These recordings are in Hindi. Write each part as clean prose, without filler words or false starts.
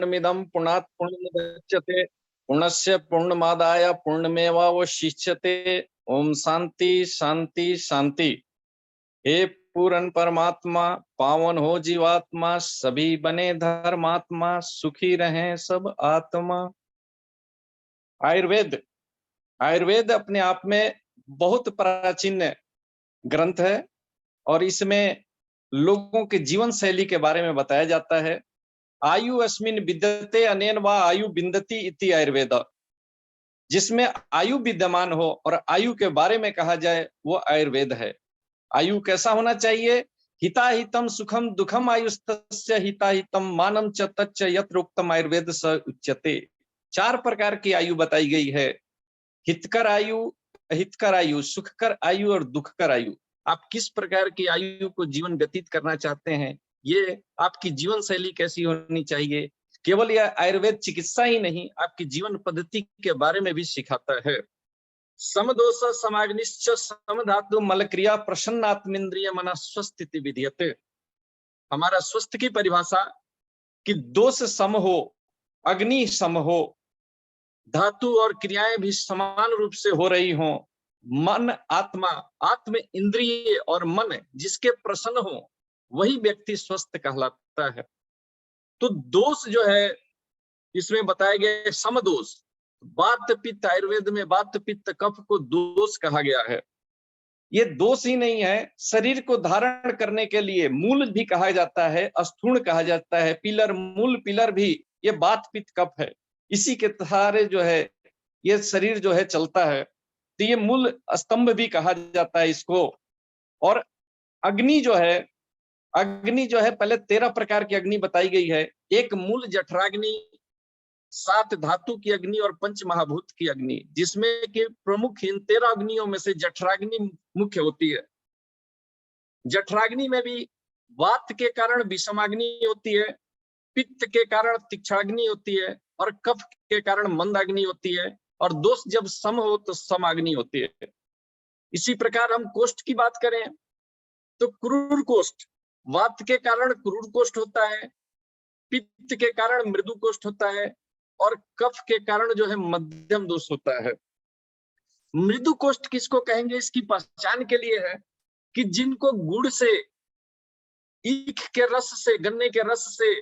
पूर्णमिदं पूर्णात् पूर्णमुदच्यते पूर्णस्य पूर्णमादाय पूर्णमेवावशिष्यते। ओम शांति शांति शांति। हे पूर्ण परमात्मा, पावन हो जीवात्मा, सभी बने धर्मात्मा, सुखी रहें सब आत्मा। आयुर्वेद आयुर्वेद अपने आप में बहुत प्राचीन ग्रंथ है और इसमें लोगों के जीवन शैली के बारे में बताया जाता है। आयु अस्मिन् विद्यते अनेन वा आयु विन्दति इति आयुर्वेद। जिसमें आयु विद्यमान हो और आयु के बारे में कहा जाए वो आयुर्वेद है। आयु कैसा होना चाहिए? हिताहितम सुखम दुखम आयुस्तस्य हिताहितम मानम च तच्च यत्र उक्तम आयुर्वेद स उच्यते। 4 प्रकार की आयु बताई गई है। हितकर आयु, अहितकर आयु, सुखकर आयु और दुखकर आयु। आप किस प्रकार की आयु को जीवन व्यतीत करना चाहते हैं, ये आपकी जीवन शैली कैसी होनी चाहिए। केवल यह आयुर्वेद चिकित्सा ही नहीं, आपकी जीवन पद्धति के बारे में भी सिखाता है। समदोष समाग्निश्च समधातु मलक्रिया प्रसन्नात्मेन्द्रिय मन स्वस्थिति विधीयते। हमारा स्वस्थ की परिभाषा कि दोष सम हो, अग्नि सम हो, धातु और क्रियाएं भी समान रूप से हो रही हों, मन आत्मा, आत्म इंद्रिय और मन जिसके प्रसन्न हो वही व्यक्ति स्वस्थ कहलाता है। तो दोष जो है इसमें बताया गया समदोष। वात पित्त, आयुर्वेद में वात पित्त कफ को दोष कहा गया है। ये दोष ही नहीं है, शरीर को धारण करने के लिए मूल भी कहा जाता है, स्थूण कहा जाता है, पिलर, मूल पिलर भी ये वात पित्त कफ है। इसी के सहारे जो है ये शरीर जो है चलता है, तो ये मूल स्तंभ भी कहा जाता है इसको। और अग्नि जो है पहले 13 प्रकार की अग्नि बताई गई है। एक मूल जठराग्नि, 7 धातु की अग्नि और 5 महाभूत की अग्नि, जिसमें कि प्रमुख इन 13 अग्नियों में से जठराग्नि मुख्य होती है। जठराग्नि में भी वात के कारण विषमाग्नि होती है, पित्त के कारण तीक्ष्णाग्नि होती है और कफ के कारण मंदाग्नि होती है, और दोष जब सम हो तो समाग्नि होती है। इसी प्रकार हम कोष्ठ की बात करें तो क्रूर कोष्ठ, वात के कारण क्रूर कोष्ठ होता है, पित्त के कारण मृदु कोष्ठ होता है और कफ के कारण जो है मध्यम दोष होता है। मृदु कोष्ठ किसको कहेंगे, इसकी पहचान के लिए है कि जिनको गुड़ से, ईख के रस से, गन्ने के रस से,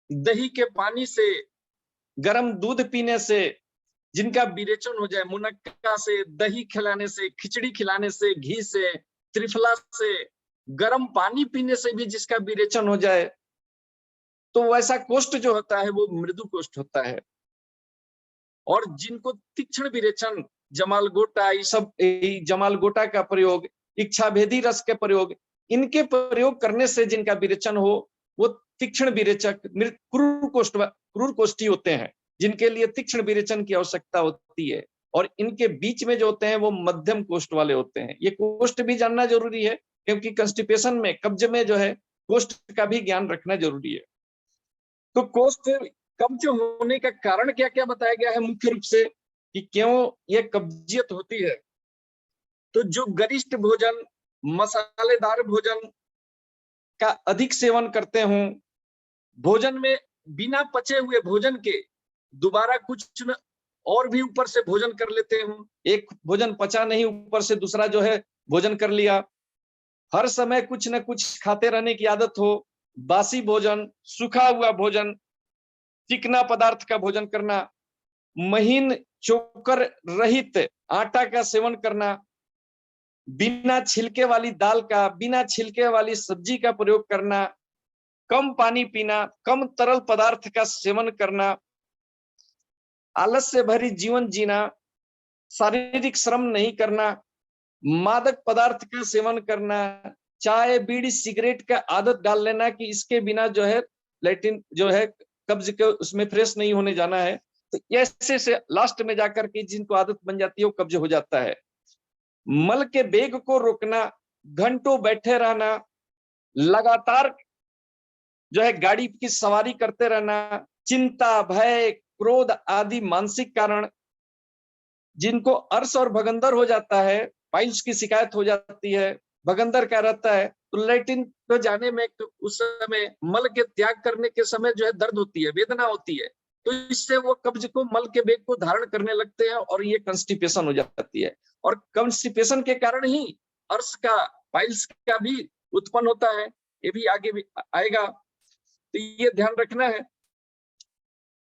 दही के पानी से, गर्म दूध पीने से जिनका विरेचन हो जाए, मुनक्का से, दही खिलाने से, खिचड़ी खिलाने से, घी से, त्रिफला से, गर्म पानी पीने से भी जिसका विरेचन हो जाए, तो वैसा कोष्ठ जो होता है वो मृदु कोष्ठ होता है। और जिनको तीक्ष्ण विरेचन, जमालगोटा, ये सब जमालगोटा का प्रयोग, इच्छाभेदी रस के प्रयोग, इनके प्रयोग करने से जिनका विरेचन हो वो तीक्ष्ण विरेचक क्रूर कोष्ठी होते हैं, जिनके लिए तीक्ष्ण विरेचन की आवश्यकता होती है। और इनके बीच में जो होते हैं वो मध्यम कोष्ठ वाले होते हैं। ये कोष्ठ भी जानना जरूरी है, क्योंकि कंस्टिपेशन में, कब्ज में जो है कोष्ठ का भी ज्ञान रखना जरूरी है। तो कोष्ठ कब्ज होने का कारण क्या क्या बताया गया है मुख्य रूप से, कि क्यों ये कब्जियत होती है। तो जो गरिष्ठ भोजन, मसालेदार भोजन का अधिक सेवन करते हों, भोजन में बिना पचे हुए भोजन के दोबारा कुछ न और भी ऊपर से भोजन कर लेते हों, एक भोजन पचा नहीं, ऊपर से दूसरा जो है भोजन कर लिया, हर समय कुछ न कुछ खाते रहने की आदत हो, बासी भोजन, सूखा हुआ भोजन, चिकना पदार्थ का भोजन करना, महीन चोकर रहित आटा का सेवन करना, बिना छिलके वाली दाल का, बिना छिलके वाली सब्जी का प्रयोग करना, कम पानी पीना, कम तरल पदार्थ का सेवन करना, आलस से भरी जीवन जीना, शारीरिक श्रम नहीं करना, मादक पदार्थ का सेवन करना, चाय, बीड़ी, सिगरेट का आदत डाल लेना कि इसके बिना जो है लैट्रिन जो है कब्ज के उसमें फ्रेश नहीं होने जाना है। तो ऐसे से लास्ट में जाकर के जिनको आदत बन जाती है वो कब्ज हो जाता है। मल के वेग को रोकना, घंटों बैठे रहना, लगातार जो है गाड़ी की सवारी करते रहना, चिंता, भय, क्रोध आदि मानसिक कारण, जिनको अर्श और भगंदर हो जाता है, पाइल्स की शिकायत हो जाती है, भगंदर क्या रहता है, तो लैट्रिन को जाने में उस समय मल के त्याग करने के समय जो है दर्द होती है, वेदना होती है, तो इससे वो कब्ज को, मल के वेग को धारण करने लगते हैं और ये कंस्टिपेशन हो जाती है। और कंस्टिपेशन के कारण ही अर्श का, पाइल्स का भी उत्पन्न होता है। ये भी आगे भी आएगा, तो ये ध्यान रखना है।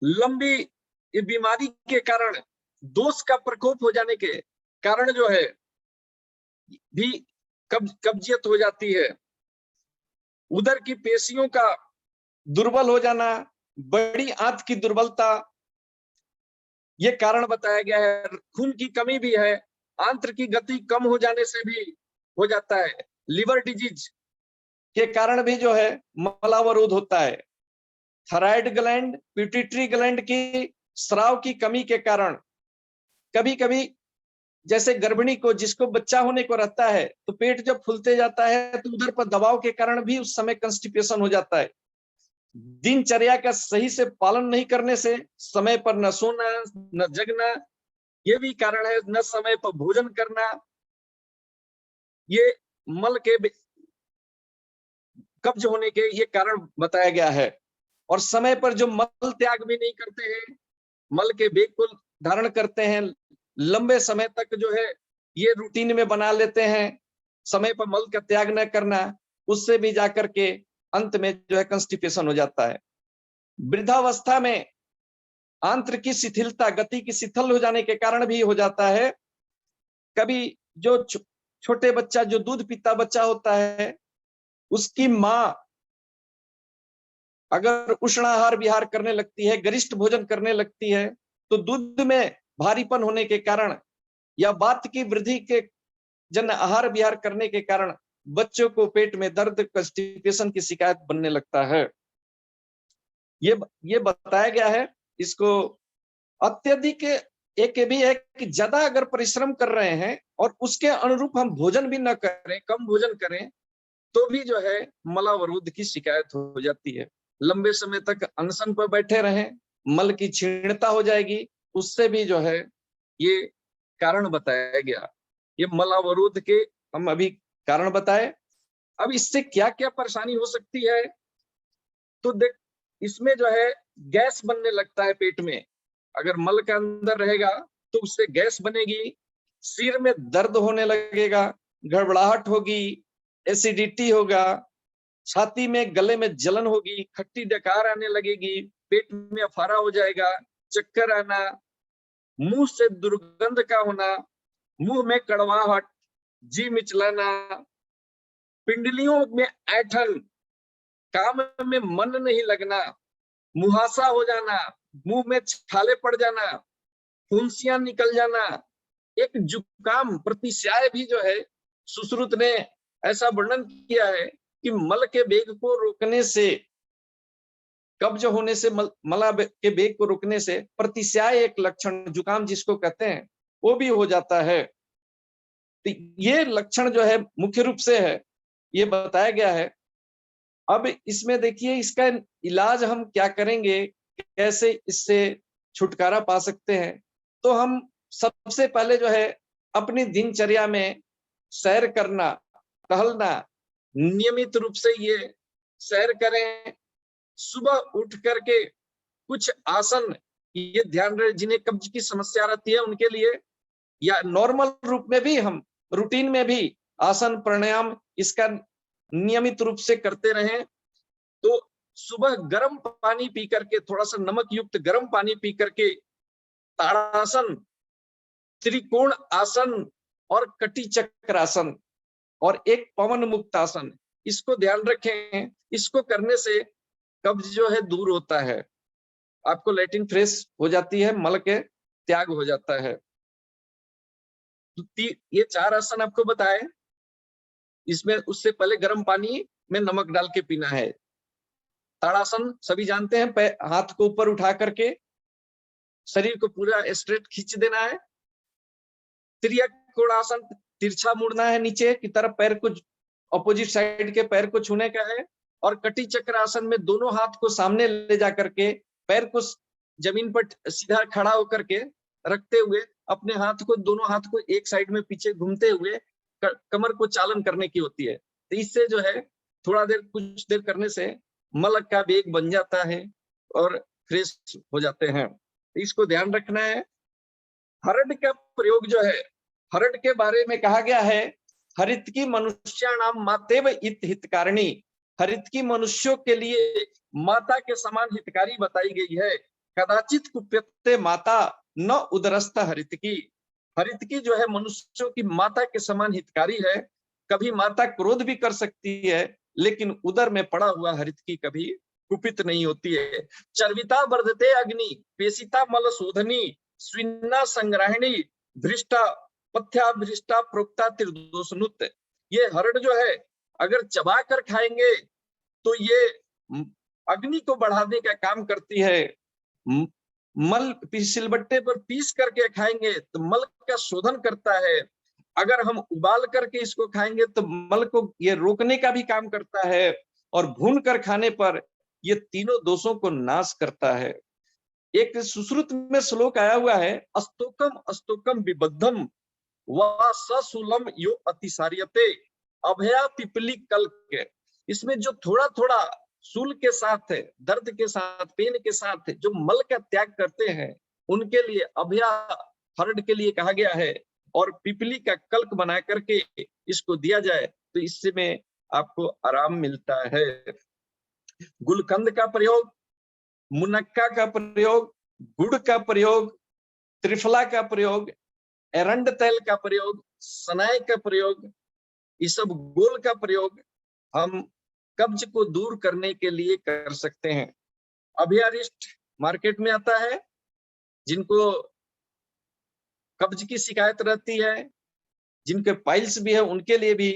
लंबी ये बीमारी के कारण, दोष का प्रकोप हो जाने के कारण जो है भी कब्जियत हो जाती है। उदर की पेशियों का दुर्बल हो जाना, बड़ी आंत की दुर्बलता, ये कारण बताया गया है। खून की कमी भी है, आंत्र की गति कम हो जाने से भी हो जाता है। लिवर डिजीज के कारण भी जो है मलावरोध होता है। थायराइड ग्लैंड, पिट्यूटरी ग्लैंड की स्राव की कमी के कारण कभी कभी, जैसे गर्भिणी को, जिसको बच्चा होने को रहता है, तो पेट जब फूलते जाता है तो उधर पर दबाव के कारण भी उस समय कंस्टिपेशन हो जाता है। दिनचर्या का सही से पालन नहीं करने से, समय पर न सोना न जगना, ये भी कारण है। न समय पर भोजन करना, ये मल के कब्ज होने के ये कारण बताया गया है। और समय पर जो मल त्याग भी नहीं करते हैं, मल के वेग को धारण करते हैं, लंबे समय तक जो है ये रूटीन में बना लेते हैं, समय पर मल का त्याग न करना, उससे भी जाकर के अंत में जो है कंस्टिपेशन हो जाता है। वृद्धावस्था में आंत्र की शिथिलता, गति की शिथिल हो जाने के कारण भी हो जाता है। कभी जो छोटे बच्चा, जो दूध पीता बच्चा होता है, उसकी माँ अगर उष्ण आहार विहार करने लगती है, गरिष्ठ भोजन करने लगती है, तो दूध में भारीपन होने के कारण या वात की वृद्धि के जन आहार विहार करने के कारण बच्चों को पेट में दर्द, कंस्टिपेशन की शिकायत बनने लगता है। ये बताया गया है। इसको अत्यधिक एक भी है कि ज्यादा अगर परिश्रम कर रहे हैं और उसके अनुरूप हम भोजन भी न करें, कम भोजन करें, तो भी जो है मलावरोध की शिकायत हो जाती है। लंबे समय तक अनशन पर बैठे रहें, मल की क्षीणता हो जाएगी, उससे भी जो है ये कारण बताया गया। ये मलावरोध के हम अभी कारण बताए। अब इससे क्या क्या परेशानी हो सकती है, तो देख, इसमें जो है गैस बनने लगता है पेट में। अगर मल के अंदर रहेगा तो उससे गैस बनेगी, सिर में दर्द होने लगेगा, घबराहट होगी, एसिडिटी होगा, छाती में, गले में जलन होगी, खट्टी डकार आने लगेगी, पेट में अफारा हो जाएगा, चक्कर आना, मुंह से दुर्गंध का होना, मुंह में कड़वाहट, जी मिचलाना, पिंडलियों में ऐंठन, काम में मन नहीं लगना, मुहासा हो जाना, मुंह में छाले पड़ जाना, फुंसियां निकल जाना, एक जुकाम प्रतिशाय भी जो है सुश्रुत ने ऐसा वर्णन किया है कि मल के वेग को रोकने से, कब्ज होने से, मला के वेग को रोकने से प्रतिशाय एक लक्षण, जुकाम जिसको कहते हैं, वो भी हो जाता है। तो ये लक्षण जो है मुख्य रूप से है, ये बताया गया है। अब इसमें देखिए इसका इलाज हम क्या करेंगे, कैसे इससे छुटकारा पा सकते हैं। तो हम सबसे पहले जो है अपनी दिनचर्या में सैर करना, टहलना, नियमित रूप से ये सैर करें। सुबह उठ करके कुछ आसन, ये ध्यान रहे जिन्हें कब्ज की समस्या रहती है उनके लिए, या नॉर्मल रूप में भी हम रूटीन में भी आसन प्राणायाम इसका नियमित रूप से करते रहें। तो सुबह गर्म पानी पी करके, थोड़ा सा नमक युक्त गर्म पानी पी करके ताड़ासन, त्रिकोण आसन और कटी चक्र आसन और एक पवन मुक्त आसन, इसको ध्यान रखें। इसको करने से कब्ज जो है दूर होता है, आपको लैट्रिन फ्रेश हो जाती है, मल के त्याग हो जाता है। ये 4 आसन आपको बताए, इसमें उससे पहले गर्म पानी में नमक डाल के पीना है। ताड़ासन सभी जानते हैं, हाथ को ऊपर उठा करके शरीर को पूरा स्ट्रेट खींच देना है। त्रिकोणासन, तिरछा मुड़ना है नीचे की तरफ, पैर को अपोजिट साइड के पैर को छूने का है। और कटी चक्र आसन में दोनों हाथ को सामने ले जा करके, पैर को जमीन पर सीधा खड़ा होकर के रखते हुए, अपने हाथ को, दोनों हाथ को एक साइड में पीछे घूमते हुए कमर को चालन करने की होती है। तो इससे जो है थोड़ा देर कुछ देर करने से मल का वेग बन जाता है और फ्रेश हो जाते हैं। इसको ध्यान रखना है। हरड़ का प्रयोग जो है, हरड़ के बारे में कहा गया है, हरित की मनुष्याणाम मातेव इत हितकारिणी, हरित की मनुष्यों के लिए माता के समान हितकारी बताई गई है। कदाचित कुप्यते माता न उदरस्थ हरित की, हरित की जो है मनुष्यों की माता के समान हितकारी है। कभी माता क्रोध भी कर सकती है, लेकिन उदर में पड़ा हुआ हरित की कभी कुपित नहीं होती है। चर्विता वर्धते अग्नि, पेशिता मल शोधनी, स्विन्ना संग्राहिणी, भ्रिष्टा पथ्या भ्रिष्टा प्रोक्ता त्रिदोषनुत। ये हरड़ जो है अगर चबा कर खाएंगे तो ये अग्नि को बढ़ाने का काम करती है। मल सिलबट्टे पर पीस करके खाएंगे तो मल का शोधन करता है। अगर हम उबाल करके इसको खाएंगे तो मल को ये रोकने का भी काम करता है, और भून कर खाने पर ये तीनों दोषों को नाश करता है। एक सुश्रुत में श्लोक आया हुआ है, अस्तोकम अस्तोकम विबद्धम वा ससुलम यो अतिसार्यते अभया पिपली कल्क। इसमें जो थोड़ा थोड़ा सूल के साथ है, दर्द के साथ, पेन के साथ जो मल का त्याग करते हैं, उनके लिए अभया हरड़ के लिए कहा गया है। और पिपली का कल्क बना करके इसको दिया जाए तो इससे में आपको आराम मिलता है। गुलकंद का प्रयोग, मुनक्का का प्रयोग, गुड़ का प्रयोग, त्रिफला का प्रयोग, एरंड तेल का प्रयोग, सनाई का प्रयोग, ये सब गोल का प्रयोग हम कब्ज को दूर करने के लिए कर सकते हैं। अभियारिष्ट मार्केट में आता है, जिनको कब्ज की शिकायत रहती है, जिनके पाइल्स भी है, उनके लिए भी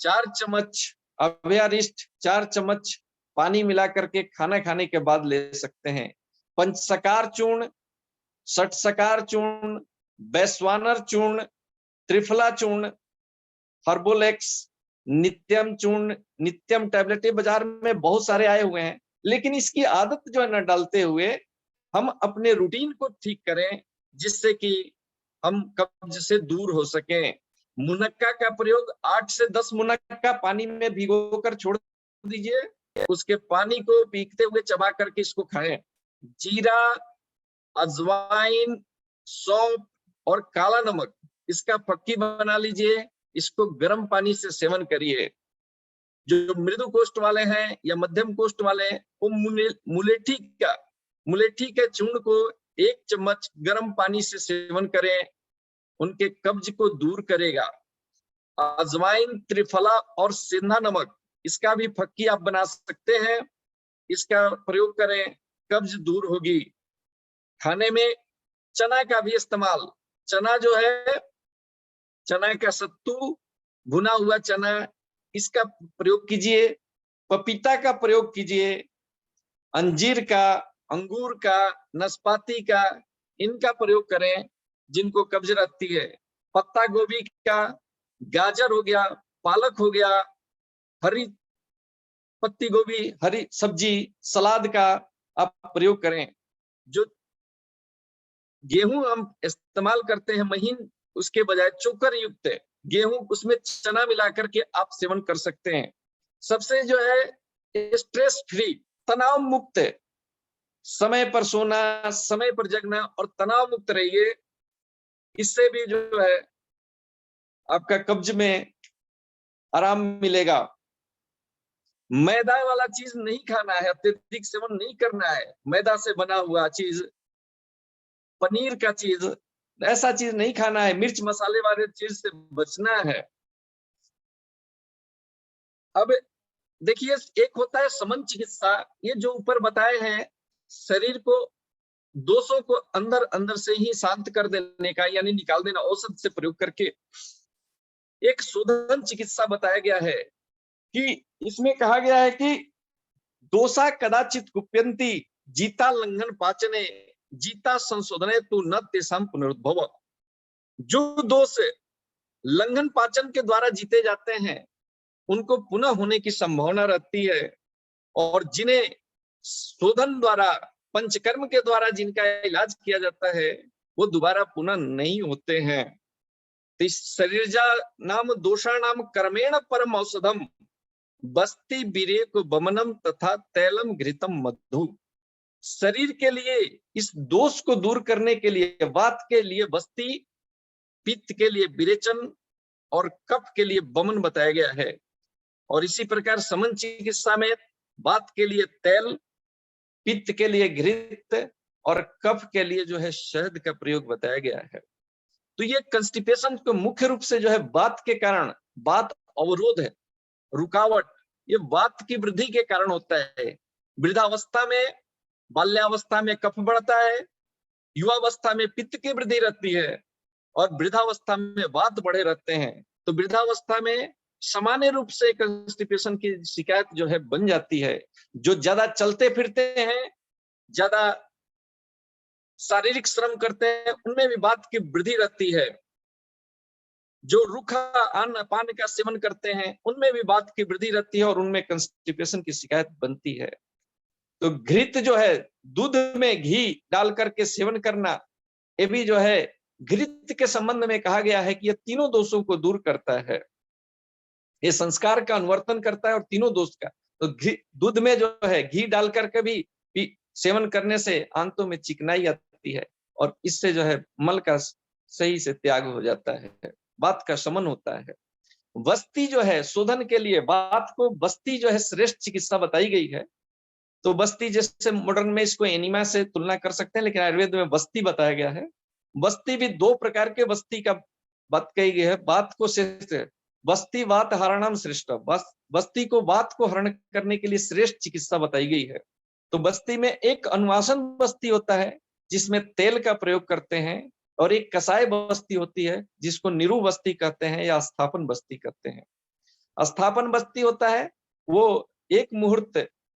4 चम्मच अभियारिष्ट 4 चम्मच पानी मिला करके खाना खाने के बाद ले सकते हैं। पंचसकार चूर्ण, षटसकार चूर्ण, वैश्वानर चूर्ण, त्रिफला चूर्ण, हर्बोलेक्स, नित्यम चूर्ण, नित्यम टैबलेट बाजार में बहुत सारे आए हुए हैं, लेकिन इसकी आदत जो है ना डालते हुए हम अपने रूटीन को ठीक करें, जिससे कि हम कब्ज से दूर हो सके। मुनक्का का प्रयोग 8 से 10 मुनक्का पानी में भिगोकर छोड़ दीजिए, उसके पानी को पीते हुए चबा करके इसको खाएं। जीरा, अजवाइन, सौंफ और काला नमक, इसका फक्की बना लीजिए, इसको गर्म पानी से सेवन करिए। जो मृदु कोष्ठ वाले हैं या मध्यम कोष्ठ वाले हैं, वो मुलेठी के चूर्ण को 1 चम्मच गर्म पानी से सेवन करें, उनके कब्ज को दूर करेगा। अजवाइन, त्रिफला और सेंधा नमक, इसका भी फक्की आप बना सकते हैं, इसका प्रयोग करें, कब्ज दूर होगी। खाने में चना का भी इस्तेमाल, चना जो है, चना का सत्तू, भुना हुआ चना, इसका प्रयोग कीजिए। पपीता का प्रयोग कीजिए, अंजीर का, अंगूर का, नाशपाती का, इनका प्रयोग करें जिनको कब्ज रहती है। पत्ता गोभी का, गाजर हो गया, पालक हो गया, हरी पत्ती गोभी, हरी सब्जी, सलाद का आप प्रयोग करें। जो गेहूं हम इस्तेमाल करते हैं महीन, उसके बजाय चोकर युक्त गेहूं, उसमें चना मिला करके आप सेवन कर सकते हैं। सबसे जो है स्ट्रेस फ्री, तनाव मुक्त, समय पर सोना, समय पर जगना और तनाव मुक्त रहिए, इससे भी जो है आपका कब्ज में आराम मिलेगा। मैदा वाला चीज नहीं खाना है, अत्यधिक सेवन नहीं करना है। मैदा से बना हुआ चीज, पनीर का चीज, ऐसा चीज नहीं खाना है। मिर्च मसाले वाले चीज से बचना है। अब देखिए, एक होता है समन चिकित्सा, ये जो ऊपर बताए हैं, शरीर को दोषों को अंदर अंदर से ही शांत कर देने का, यानी निकाल देना औषध से प्रयोग करके। एक शोधन चिकित्सा बताया गया है कि इसमें कहा गया है कि दोषा कदाचित कुप्यंती जीता लंघन पाचने जीता संशोधने तू न तेषाम पुनरुद्भव। जो दोष लंघन पाचन के द्वारा जीते जाते हैं, उनको पुनः होने की संभावना रहती है, और जिन्हें शोधन द्वारा, पंचकर्म के द्वारा जिनका इलाज किया जाता है, वो दोबारा पुनः नहीं होते हैं। तो शरीरजा नाम दोषाणाम कर्मेण परम औषधम बस्ती विरेक बमनम तथा तैलम घृतम मधु। शरीर के लिए इस दोष को दूर करने के लिए, वात के लिए बस्ती, पित्त के लिए विरेचन और कफ के लिए बमन बताया गया है। और इसी प्रकार समन चिकित्सा में वात के लिए तेल, पित्त के लिए घृत और कफ के लिए जो है शहद का प्रयोग बताया गया है। तो ये कंस्टिपेशन को मुख्य रूप से जो है वात के कारण, वात अवरोध है, रुकावट, ये वात की वृद्धि के कारण होता है। वृद्धावस्था में, बाल्यावस्था में कफ बढ़ता है, युवावस्था में पित्त की वृद्धि रहती है और वृद्धावस्था में वात बढ़े रहते हैं। तो वृद्धावस्था में सामान्य रूप से कंस्टिपेशन की शिकायत जो है बन जाती है। जो ज्यादा चलते फिरते हैं, ज्यादा शारीरिक श्रम करते हैं, उनमें भी वात की वृद्धि रहती है। जो रूखा अन्न पान का सेवन करते हैं, उनमें भी वात की वृद्धि रहती है और उनमें कंस्टिपेशन की शिकायत बनती है। तो घृत जो है, दूध में घी डाल करके सेवन करना, ये भी जो है घृत के संबंध में कहा गया है कि यह तीनों दोषों को दूर करता है, ये संस्कार का अनुवर्तन करता है और तीनों दोष का। तो दूध में जो है घी डाल करके भी सेवन करने से आंतों में चिकनाई आती है और इससे जो है मल का सही से त्याग हो जाता है, वात का शमन होता है। बस्ती जो है शोधन के लिए, वात को बस्ती जो है श्रेष्ठ चिकित्सा बताई गई है। तो बस्ती जैसे मॉडर्न में इसको एनिमा से तुलना कर सकते हैं, लेकिन आयुर्वेद में बस्ती बताया गया है। बस्ती भी दो प्रकार के बस्ती का बात कही गई है। वात को श्रेष्ठ, बस्ती वात हरणम श्रेष्ठ, बस्ती को वात को हरण करने के लिए श्रेष्ठ चिकित्सा बताई गई है। तो बस्ती में एक अनुवासन बस्ती होता है जिसमें तेल का प्रयोग करते हैं, और एक कसाय बस्ती होती है जिसको निरु बस्ती कहते हैं या स्थापन बस्ती कहते हैं। स्थापन बस्ती होता है वो एक मुहूर्त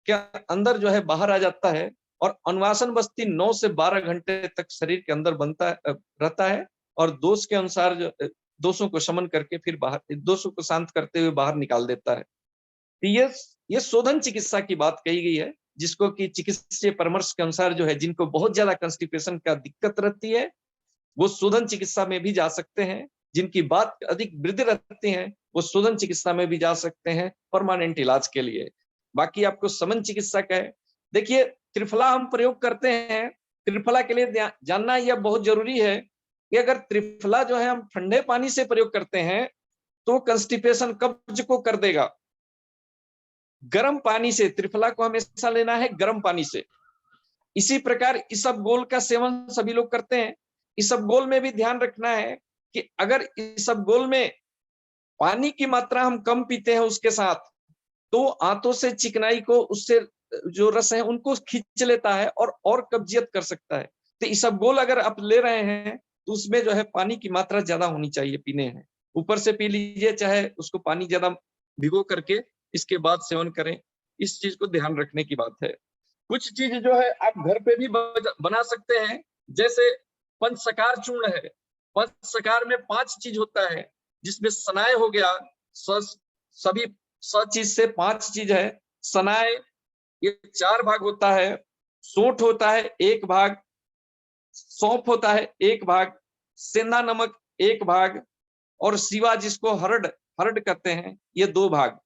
के अंदर जो है बाहर आ जाता है, और अनुवासन बस्ती 9 से 12 घंटे तक शरीर के अंदर बनता रहता है और दोष के अनुसार जो दोषों को शमन करके फिर बाहर, दोषों को शांत करते हुए बाहर निकाल देता है। तो ये शोधन चिकित्सा की बात कही गई है, जिसको कि चिकित्सीय परामर्श के अनुसार जो है जिनको बहुत ज्यादा कंस्टिपेशन का दिक्कत रहती है वो शोधन चिकित्सा में भी जा सकते हैं, जिनकी बात अधिक वृद्धि रहती है वो शोधन चिकित्सा में भी जा सकते हैं परमानेंट इलाज के लिए। बाकी आपको समन चिकित्सा का है। देखिए त्रिफला हम प्रयोग करते हैं, त्रिफला के लिए जानना यह बहुत जरूरी है कि अगर त्रिफला जो है हम ठंडे पानी से प्रयोग करते हैं तो कंस्टिपेशन कब्ज को कर देगा। गर्म पानी से त्रिफला को हमेशा लेना है, गर्म पानी से। इसी प्रकार इसबगोल का सेवन सभी लोग करते हैं। इसबगोल में भी ध्यान रखना है कि अगर इसबगोल में पानी की मात्रा हम कम पीते हैं उसके साथ, तो आंतों से चिकनाई को, उससे जो रस है उनको खींच लेता है और कब्जियत कर सकता है। तो इसबगोल अगर आप ले रहे हैं तो उसमें जो है पानी की मात्रा ज्यादा होनी चाहिए पीने हैं। ऊपर से पी लीजिए, चाहे उसको पानी ज्यादा भिगो करके इसके बाद सेवन करें। इस चीज को ध्यान रखने की बात है। कुछ चीज जो है आप घर पे भी बना सकते हैं, जैसे पंचसकार चूर्ण है। पंचसकार में 5 चीज होता है, जिसमें सनाय हो गया, सभी चीज से 5 चीज है। सनाय ये 4 भाग होता है, सोंठ होता है 1 भाग, सौंफ होता है 1 भाग, सेंधा नमक 1 भाग, और सिवा जिसको हरड हरड कहते हैं ये 2 भाग।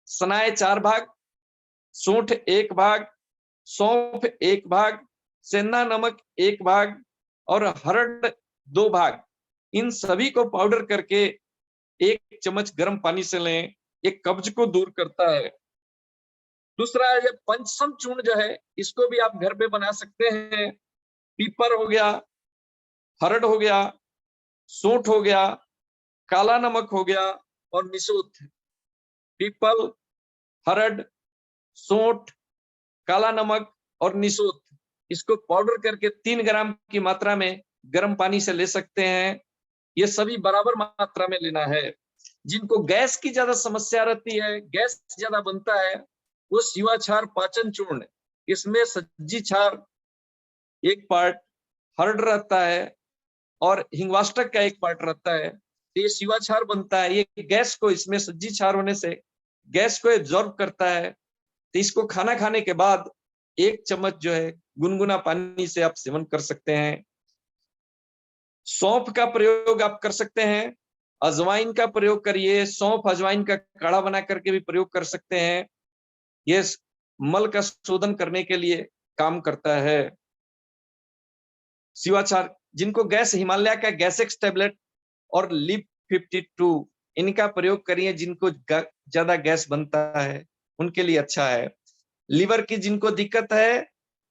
सनाय 4 भाग, सोंठ 1 भाग, सौंफ 1 भाग, सेंधा नमक 1 भाग और हरड 2 भाग। इन सभी को पाउडर करके 1 चम्मच गर्म पानी से लें, ये कब्ज को दूर करता है। दूसरा ये पंचसम चूर्ण जो है, इसको भी आप घर पे बना सकते हैं। पीपर हो गया, हरड हो गया, सोंठ हो गया, काला नमक हो गया और निशोथ। पीपल, हरड, सोंठ, काला नमक और निशोथ, इसको पाउडर करके 3 ग्राम की मात्रा में गर्म पानी से ले सकते हैं। ये सभी बराबर मात्रा में लेना है। जिनको गैस की ज्यादा समस्या रहती है, गैस ज्यादा बनता है, वो शिवाछार पाचन चूर्ण, इसमें सज्जी छार 1 पार्ट, हरड रहता है और हिंगवाष्टक का 1 पार्ट रहता है। ये शिवाछार बनता है। ये गैस को, इसमें सज्जी छार होने से गैस को एब्जॉर्ब करता है। तो इसको खाना खाने के बाद 1 चम्मच जो है गुनगुना पानी से आप सेवन कर सकते हैं। सौंफ का प्रयोग आप कर सकते हैं। अजवाइन का प्रयोग करिए, सौंफ अजवाइन का काढ़ा बना करके भी प्रयोग कर सकते हैं। ये मल का शोधन करने के लिए काम करता है। शिवाचार, जिनको गैस, हिमालय का गैसेक्स टैबलेट और लिप 52 इनका प्रयोग करिए, जिनको ज्यादा गैस बनता है उनके लिए अच्छा है। लीवर की जिनको दिक्कत है,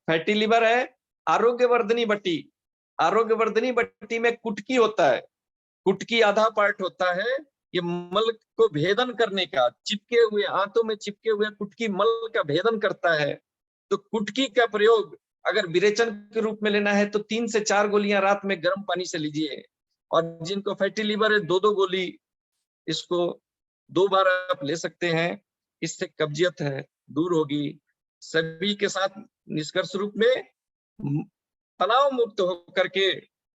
फैटी लीवर है, आरोग्यवर्धनी बट्टी, आरोग्यवर्धनी बट्टी में कुटकी होता है, कुटकी आधा पार्ट होता है, ये मल को भेदन करने का, चिपके हुए आंतों में चिपके हुए कुटकी मल का भेदन करता है। तो कुटकी का प्रयोग अगर विरेचन के रूप में लेना है तो 3 से 4 गोलियां रात में गर्म पानी से लीजिए। और जिनको फैटी लीवर है 2-2 गोली इसको 2 बार आप ले सकते हैं। इससे कब्जियत है दूर होगी। सभी के साथ निष्कर्ष रूप में तनाव मुक्त होकर के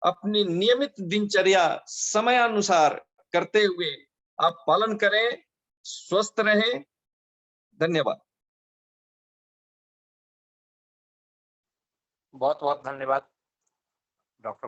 अपनी नियमित दिनचर्या समय अनुसार करते हुए आप पालन करें, स्वस्थ रहें। धन्यवाद। बहुत बहुत धन्यवाद